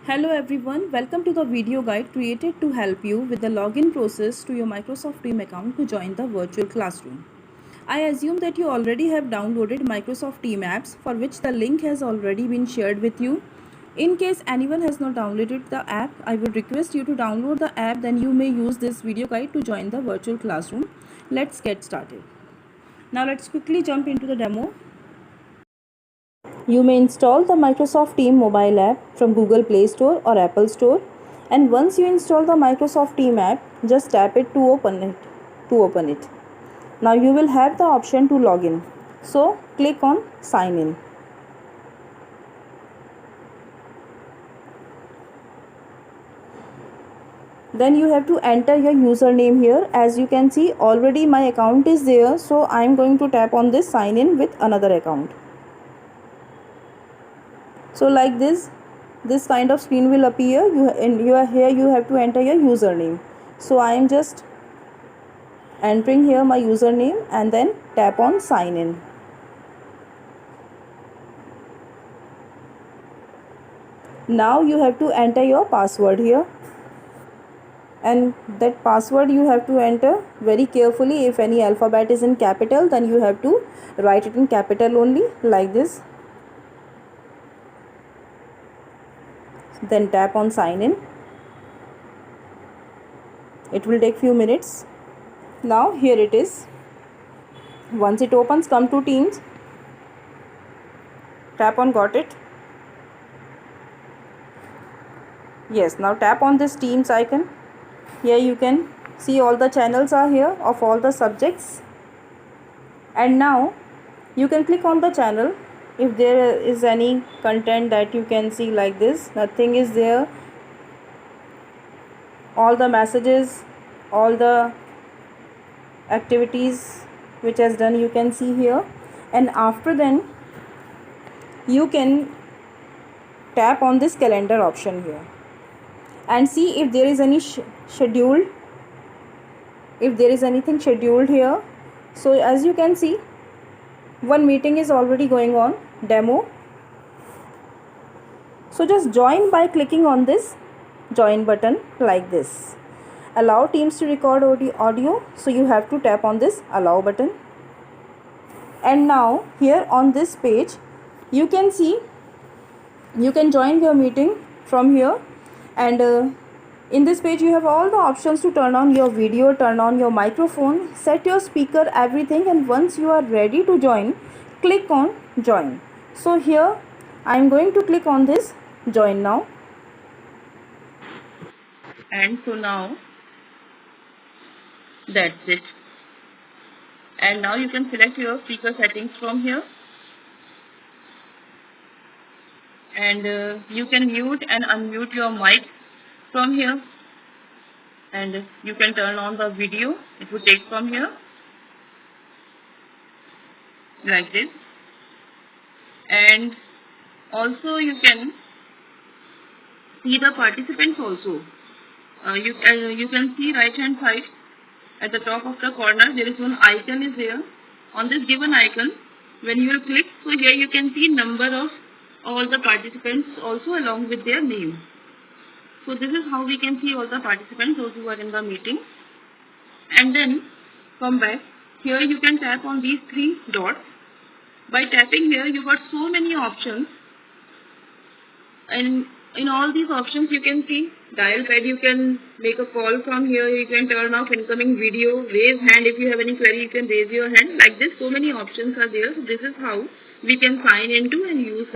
Hello everyone, welcome to the video guide created to help you with the login process to your Microsoft Teams account to join the virtual classroom. I assume that you already have downloaded Microsoft Teams apps for which the link has already been shared with you. In case anyone has not downloaded the app, I would request you to download the app, then you may use this video guide to join the virtual classroom. Let's get started. Now let's quickly jump into the demo. You may install the Microsoft Teams mobile app from Google Play Store or Apple Store, and once you install the Microsoft Teams app, just tap it to open it. Now you will have the option to log in. So click on sign in. Then you have to enter your username here. As you can see, already my account is there, so I am going to tap on this sign in with another account. So like this kind of screen will appear. You have to enter your username. So I am just entering here my username and then tap on sign in. Now you have to enter your password here, and that password you have to enter very carefully. If any alphabet is in capital, then you have to write it in capital only, like this. Then tap on sign in. It will take few minutes. Now here it is. Once it opens, come to Teams, tap on got it. Yes, now tap on this Teams icon. Here you can see all the channels are here of all the subjects, and now you can click on the channel. If there is any content that you can see, like this, nothing is there. All the messages, all the activities which has done, you can see here. And after then you can tap on this calendar option here and see if there is any scheduled, if there is anything scheduled here. So as you can see, one meeting is already going on, demo. So just join by clicking on this join button, like this. Allow Teams to record audio, so you have to tap on this allow button. And now here on this page you can see, you can join your meeting from here, and in this page you have all the options to turn on your video, turn on your microphone, set your speaker, everything. And once you are ready to join, click on join. So here I am going to click on this join now. And so now that's it. And now you can select your speaker settings from here, and you can mute and unmute your mic from here, and you can turn on the video. It would take from here, like this. And also you can see the participants also. You can see right hand side at the top of the corner there is one icon is there. On this given icon, when you will click, so here you can see number of all the participants also along with their name. So this is how we can see all the participants, those who are in the meeting. And then come back. Here you can tap on these three dots. By tapping here, you got so many options, and in all these options you can see dial pad. You can make a call from here. You can turn off incoming video, raise hand. If you have any query, you can raise your hand, like this. So many options are there. So this is how we can sign into and use